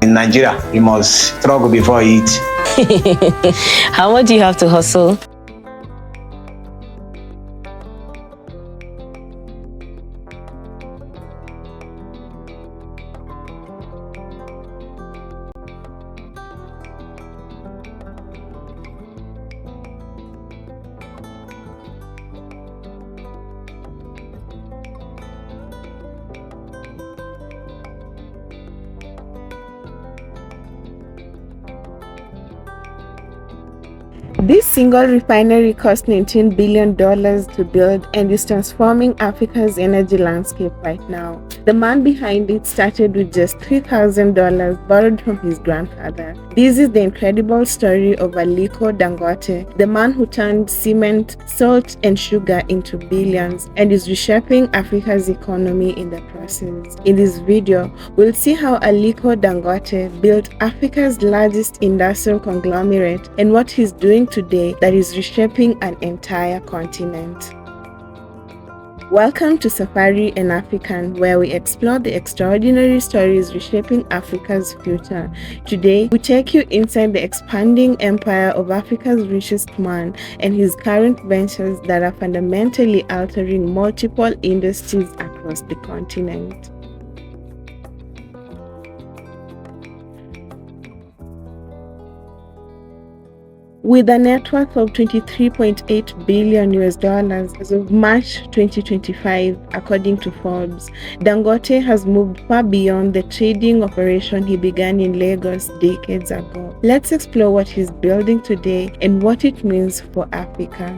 In Nigeria, you must struggle before you eat. How much do you have to hustle? This single refinery cost $19 billion to build and is transforming Africa's energy landscape right now. The man behind it started with just $3,000 borrowed from his grandfather. This is the incredible story of Aliko Dangote, the man who turned cement, salt, and sugar into billions and is reshaping Africa's economy in the process. In this video, we'll see how Aliko Dangote built Africa's largest industrial conglomerate and what he's doing today that is reshaping an entire continent. Welcome to Safari and African, where we explore the extraordinary stories reshaping Africa's future. Today, we take you inside the expanding empire of Africa's richest man and his current ventures that are fundamentally altering multiple industries across the continent. With a net worth of $23.8 billion as of March 2025, according to Forbes, Dangote has moved far beyond the trading operation he began in Lagos decades ago. Let's explore what he's building today and what it means for Africa.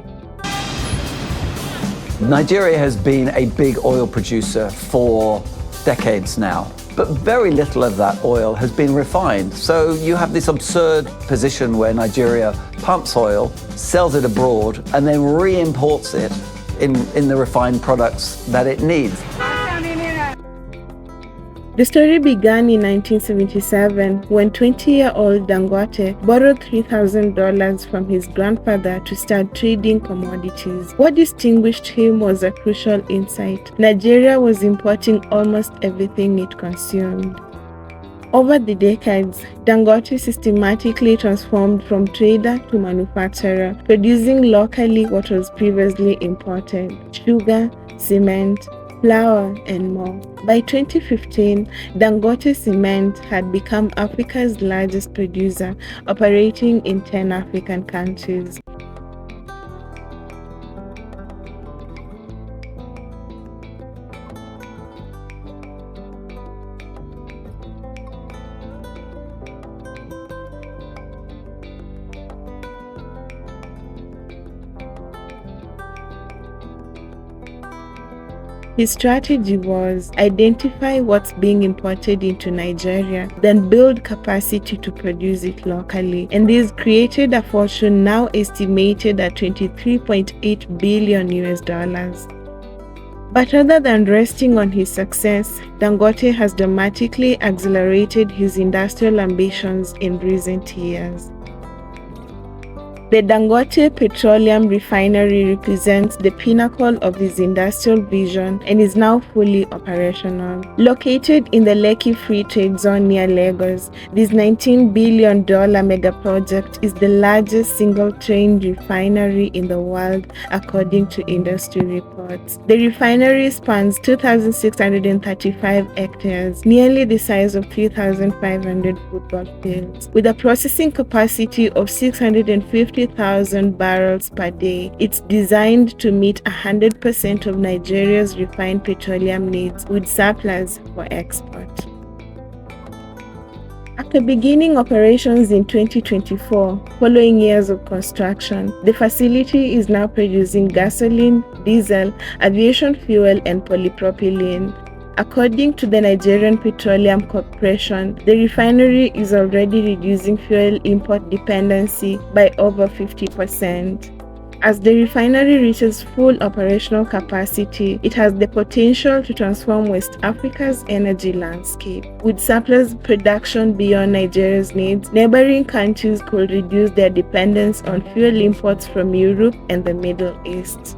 Nigeria has been a big oil producer for decades now, but very little of that oil has been refined. So you have this absurd position where Nigeria pumps oil, sells it abroad, and then re-imports it in the refined products that it needs. The story began in 1977 when 20-year-old Dangote borrowed $3,000 from his grandfather to start trading commodities. What distinguished him was a crucial insight: Nigeria was importing almost everything it consumed. Over the decades, Dangote systematically transformed from trader to manufacturer, producing locally what was previously imported: sugar, cement, flour, and more. By 2015, Dangote Cement had become Africa's largest producer, operating in 10 African countries. His strategy was identify what's being imported into Nigeria, then build capacity to produce it locally. And this created a fortune now estimated at $23.8 billion. But rather than resting on his success, Dangote has dramatically accelerated his industrial ambitions in recent years. The Dangote Petroleum Refinery represents the pinnacle of his industrial vision and is now fully operational. Located in the Lekki Free Trade Zone near Lagos, this $19 billion mega project is the largest single-train refinery in the world, according to industry reports. The refinery spans 2,635 hectares, nearly the size of 3,500 football fields. With a processing capacity of 650,000 barrels per day, it's designed to meet 100% of Nigeria's refined petroleum needs, with surplus for export. After beginning operations in 2024, following years of construction, the facility is now producing gasoline, diesel, aviation fuel, and polypropylene. According to the Nigerian Petroleum Corporation, the refinery is already reducing fuel import dependency by over 50%. As the refinery reaches full operational capacity, it has the potential to transform West Africa's energy landscape. With surplus production beyond Nigeria's needs, neighboring countries could reduce their dependence on fuel imports from Europe and the Middle East.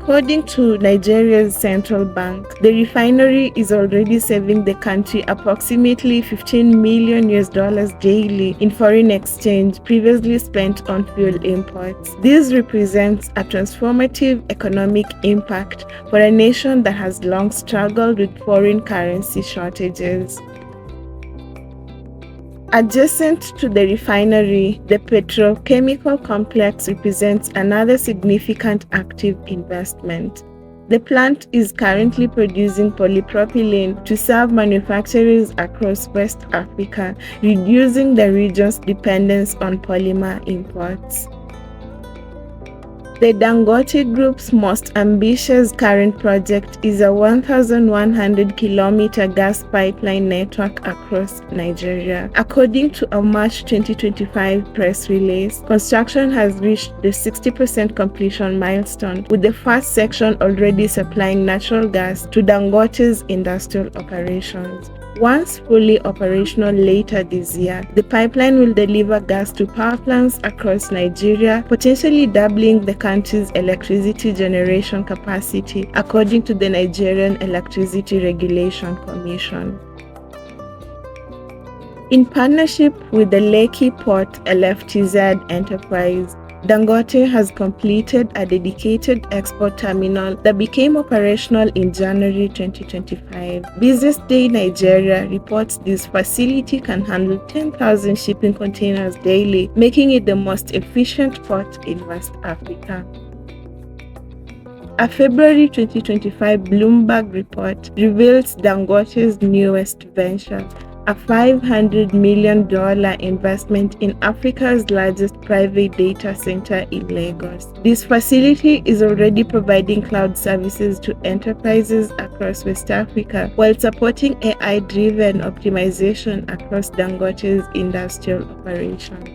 According to Nigeria's central bank, the refinery is already saving the country approximately $15 million daily in foreign exchange previously spent on fuel imports. This represents a transformative economic impact for a nation that has long struggled with foreign currency shortages. Adjacent to the refinery, the petrochemical complex represents another significant active investment. The plant is currently producing polypropylene to serve manufacturers across West Africa, reducing the region's dependence on polymer imports. The Dangote Group's most ambitious current project is a 1,100-kilometer gas pipeline network across Nigeria. According to a March 2025 press release, construction has reached the 60% completion milestone, with the first section already supplying natural gas to Dangote's industrial operations. Once fully operational later this year, the pipeline will deliver gas to power plants across Nigeria, potentially doubling the country's electricity generation capacity, according to the Nigerian Electricity Regulation Commission. In partnership with the Lekki Port LFTZ enterprise, Dangote has completed a dedicated export terminal that became operational in January 2025. Business Day Nigeria reports this facility can handle 10,000 shipping containers daily, making it the most efficient port in West Africa. A February 2025 Bloomberg report reveals Dangote's newest venture, a $500 million investment in Africa's largest private data center in Lagos. This facility is already providing cloud services to enterprises across West Africa while supporting AI-driven optimization across Dangote's industrial operations.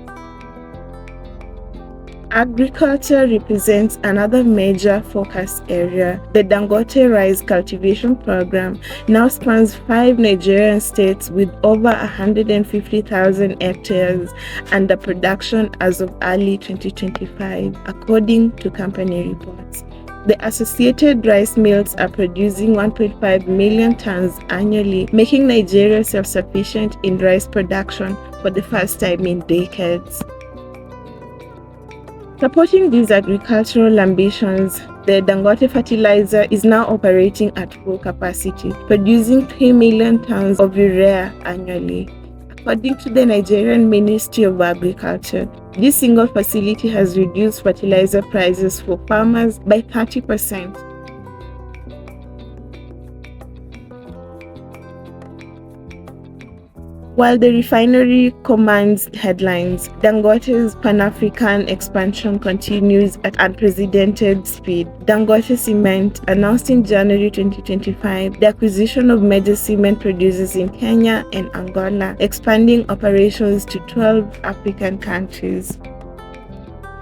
Agriculture represents another major focus area. The Dangote Rice Cultivation Program now spans 5 Nigerian states with over 150,000 hectares under production as of early 2025, according to company reports. The associated rice mills are producing 1.5 million tons annually, making Nigeria self-sufficient in rice production for the first time in decades. Supporting these agricultural ambitions, the Dangote fertilizer is now operating at full capacity, producing 3 million tons of urea annually. According to the Nigerian Ministry of Agriculture, this single facility has reduced fertilizer prices for farmers by 30%. While the refinery commands headlines, Dangote's Pan-African expansion continues at unprecedented speed. Dangote Cement announced in January 2025 the acquisition of major cement producers in Kenya and Angola, expanding operations to 12 African countries.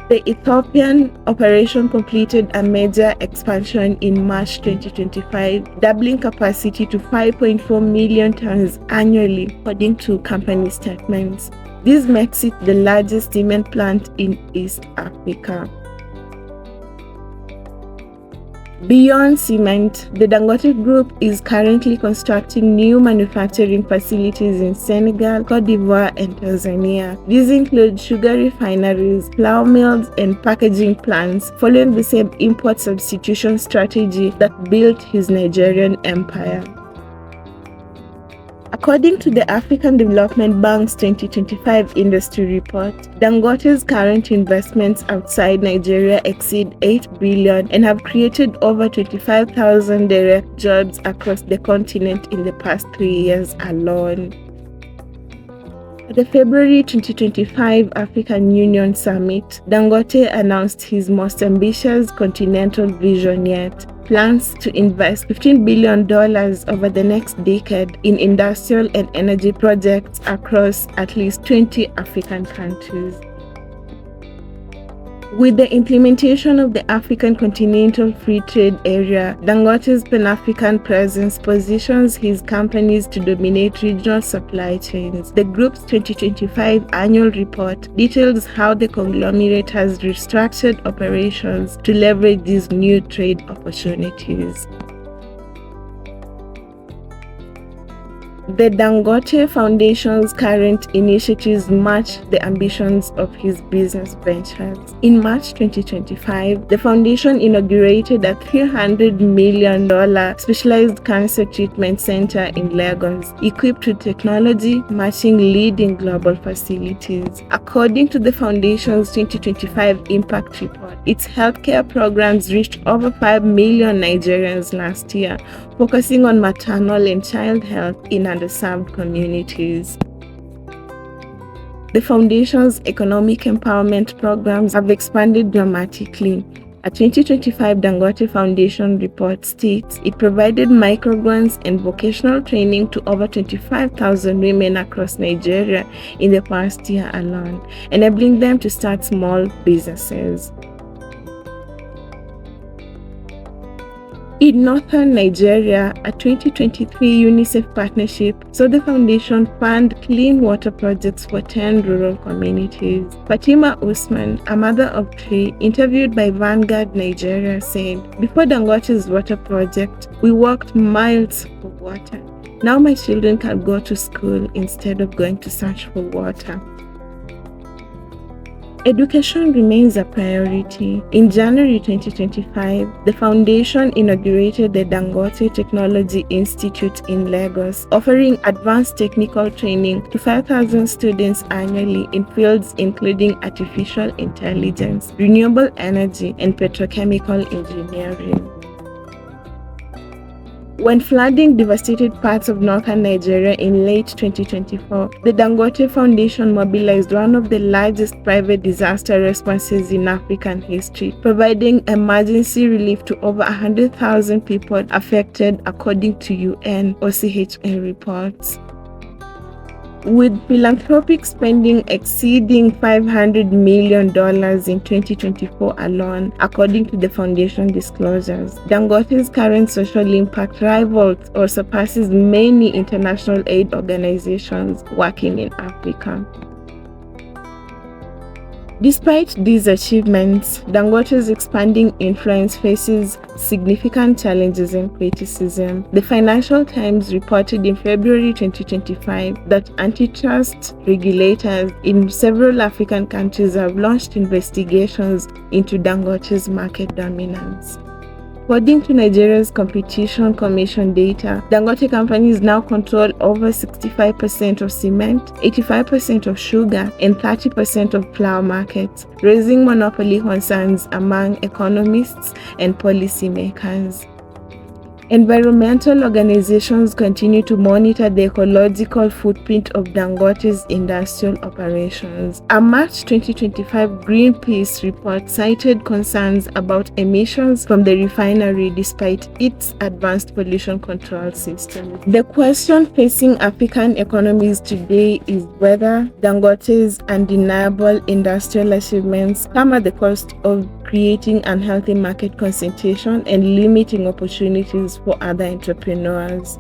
The Ethiopian operation completed a major expansion in March 2025, doubling capacity to 5.4 million tons annually, according to company statements. This makes it the largest cement plant in East Africa. Beyond cement, the Dangote Group is currently constructing new manufacturing facilities in Senegal, Cote d'Ivoire, and Tanzania. These include sugar refineries, flour mills, and packaging plants, following the same import substitution strategy that built his Nigerian empire. According to the African Development Bank's 2025 industry report, Dangote's current investments outside Nigeria exceed $8 billion and have created over 25,000 direct jobs across the continent in the past 3 years alone. At the February 2025 African Union Summit, Dangote announced his most ambitious continental vision yet: plans to invest $15 billion over the next decade in industrial and energy projects across at least 20 African countries. With the implementation of the African Continental Free Trade Area, Dangote's Pan-African presence positions his companies to dominate regional supply chains. The group's 2025 annual report details how the conglomerate has restructured operations to leverage these new trade opportunities. The Dangote Foundation's current initiatives match the ambitions of his business ventures. In March 2025, the foundation inaugurated a $300 million specialized cancer treatment center in Lagos, equipped with technology matching leading global facilities. According to the foundation's 2025 impact report, its healthcare programs reached over 5 million Nigerians last year, focusing on maternal and child health in underserved communities. The foundation's economic empowerment programs have expanded dramatically. A 2025 Dangote Foundation report states it provided microgrants and vocational training to over 25,000 women across Nigeria in the past year alone, enabling them to start small businesses. In northern Nigeria, a 2023 UNICEF partnership saw the foundation fund clean water projects for 10 rural communities. Fatima Usman, a mother of 3, interviewed by Vanguard Nigeria, said, "Before Dangote's water project, we walked miles for water. Now my children can go to school instead of going to search for water." Education remains a priority. In January 2025, the foundation inaugurated the Dangote Technology Institute in Lagos, offering advanced technical training to 5,000 students annually in fields including artificial intelligence, renewable energy, and petrochemical engineering. When flooding devastated parts of northern Nigeria in late 2024, the Dangote Foundation mobilized one of the largest private disaster responses in African history, providing emergency relief to over 100,000 people affected, according to UN OCHA reports. With philanthropic spending exceeding $500 million in 2024 alone, according to the foundation disclosures, Dangote's current social impact rivals or surpasses many international aid organizations working in Africa. Despite these achievements, Dangote's expanding influence faces significant challenges and criticism. The Financial Times reported in February 2025 that antitrust regulators in several African countries have launched investigations into Dangote's market dominance. According to Nigeria's Competition Commission data, Dangote companies now control over 65% of cement, 85% of sugar, and 30% of flour markets, raising monopoly concerns among economists and policymakers. Environmental organizations continue to monitor the ecological footprint of Dangote's industrial operations. A March 2025 Greenpeace report cited concerns about emissions from the refinery despite its advanced pollution control system. The question facing African economies today is whether Dangote's undeniable industrial achievements come at the cost of creating unhealthy market concentration and limiting opportunities for other entrepreneurs.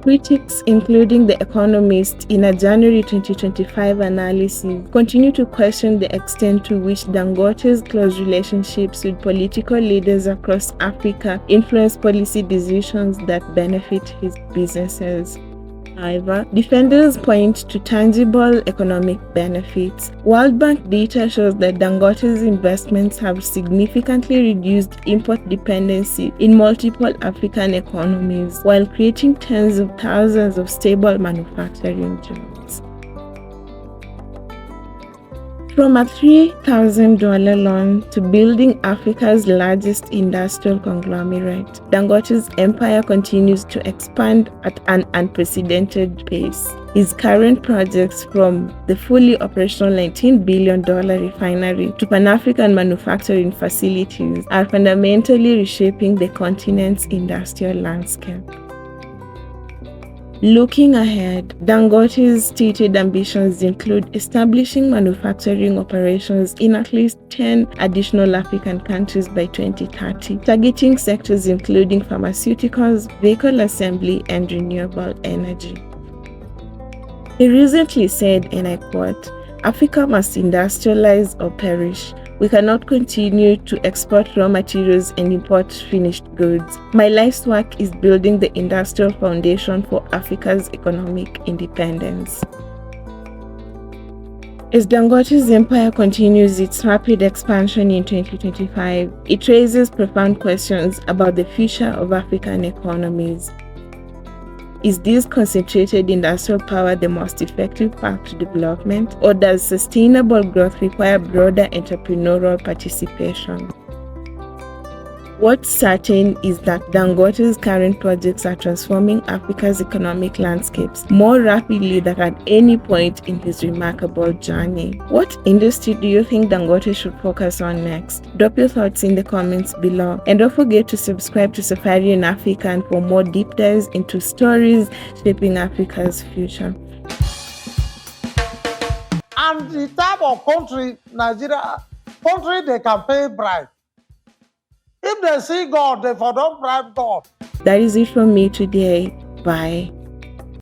Critics, including The Economist, in a January 2025 analysis, continue to question the extent to which Dangote's close relationships with political leaders across Africa influence policy decisions that benefit his businesses. However, defenders point to tangible economic benefits. World Bank data shows that Dangote's investments have significantly reduced import dependency in multiple African economies, while creating tens of thousands of stable manufacturing jobs. From a $3,000 loan to building Africa's largest industrial conglomerate, Dangote's empire continues to expand at an unprecedented pace. His current projects, from the fully operational $19 billion refinery to Pan-African manufacturing facilities, are fundamentally reshaping the continent's industrial landscape. Looking ahead, Dangote's stated ambitions include establishing manufacturing operations in at least 10 additional African countries by 2030, targeting sectors including pharmaceuticals, vehicle assembly, and renewable energy. He recently said, and I quote, "Africa must industrialize or perish. We cannot continue to export raw materials and import finished goods. My life's work is building the industrial foundation for Africa's economic independence." As Dangote's empire continues its rapid expansion in 2025, it raises profound questions about the future of African economies. Is this concentrated industrial power the most effective path to development, or does sustainable growth require broader entrepreneurial participation? What's certain is that Dangote's current projects are transforming Africa's economic landscapes more rapidly than at any point in his remarkable journey. What industry do you think Dangote should focus on next? Drop your thoughts in the comments below, and don't forget to subscribe to Safari in African for more deep dives into stories shaping Africa's future. And the type of country, Nigeria, country they can pay bribe. If they see God, they for don't bribe God. That is it from me today. Bye.